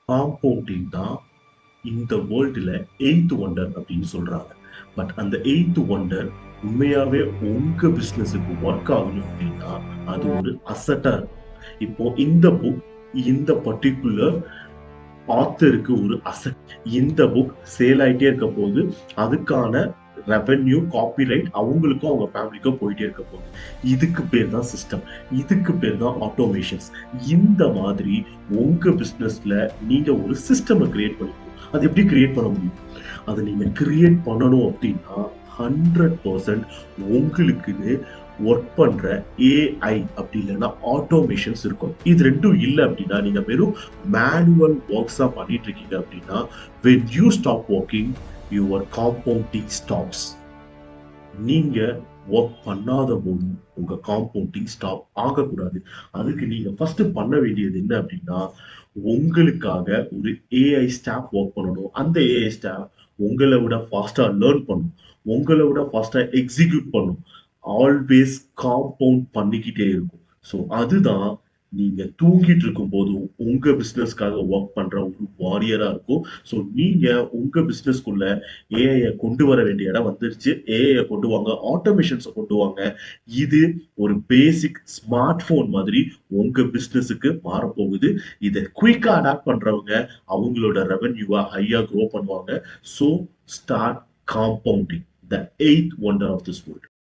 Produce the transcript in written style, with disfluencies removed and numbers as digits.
Compounding தான் இந்த வேர்ல்டுல eighth wonder அப்படின்னு சொல்றாங்க. பட் அந்த எய்த் ஒண்டர் உண்மையாவே உங்க பிசினஸுக்கு ஒர்க் ஆகணும் அப்படின்னா அது ஒரு அசட்டா இருக்கும். இப்போ இந்த புக் இந்த பர்டிகுலர் ஆத்தருக்கு ஒரு அசட். இந்த புக் சேல் ஆயிட்டே இருக்க போது அதுக்கான ரெவென்யூ காப்பிரைட் அவங்களுக்கும் அவங்க ஃபேமிலிக்கும் போயிட்டே இருக்க போகுது. இதுக்கு பேர் தான் சிஸ்டம். இதுக்கு பேர் தான் ஆட்டோமேஷன்ஸ். இந்த மாதிரி உங்க பிசினஸ்ல நீங்க ஒரு சிஸ்டம் கிரியேட் பண்ணிக்கணும். அது எப்படி கிரியேட் பண்ண முடியும்? அதை நீங்க கிரியேட் பண்ணணும் அப்படின்னா 100% உங்களுக்குன்னு ஒர்க் பண்ற ஏஐ அப்படி இல்லைன்னா ஆட்டோமேஷன்ஸ் இருக்கும். இது ரெண்டும் இல்லை அப்படின்னா நீங்க வெறும் மேனுவல் ஒர்க்ஸா பண்ணிட்டு இருக்கீங்க அப்படின்னா when you stop working your compounding stops. நீங்க ஒர்க் பண்ணாத போதும் உங்க காம்பவுண்டிங் ஸ்டாப் ஆகக்கூடாது. அதுக்கு நீங்க ஃபர்ஸ்ட் பண்ண வேண்டியது என்ன அப்படின்னா உங்களுக்காக ஒரு ஏஐ ஸ்டாஃப் ஒர்க் பண்ணணும். அந்த ஏஐ ஸ்டாஃப் உங்களை விட ஃபாஸ்டா லேர்ன் பண்ணும், உங்களை விட ஃபாஸ்டா எக்ஸிக்யூட் பண்ணும், ஆல்வேஸ் காம்பவுண்ட் பண்ணிக்கிட்டே இருக்கும். ஸோ அதுதான் நீங்க தூங்கிட்டு இருக்கும் போதும் உங்க பிசினஸ்க்காக ஒர்க் பண்ற ஒரு வாரியரா இருக்கும். ஸோ நீங்க உங்க பிசினஸ்க்குள்ள ஏஐ கொண்டு வர வேண்டிய இடம் வந்துருச்சு. ஏஐ கொண்டு வாங்க, ஆட்டோமேஷன்ஸை கொண்டு வாங்க. இது ஒரு பேசிக் ஸ்மார்ட் போன் மாதிரி உங்க பிசினஸுக்கு மாறப்போகுது. இதை குயிக்கா அடாப்ட் பண்றவங்க அவங்களோட ரெவென்யூவா ஹையா க்ரோ பண்ணுவாங்க. So start compounding the eighth wonder of this world.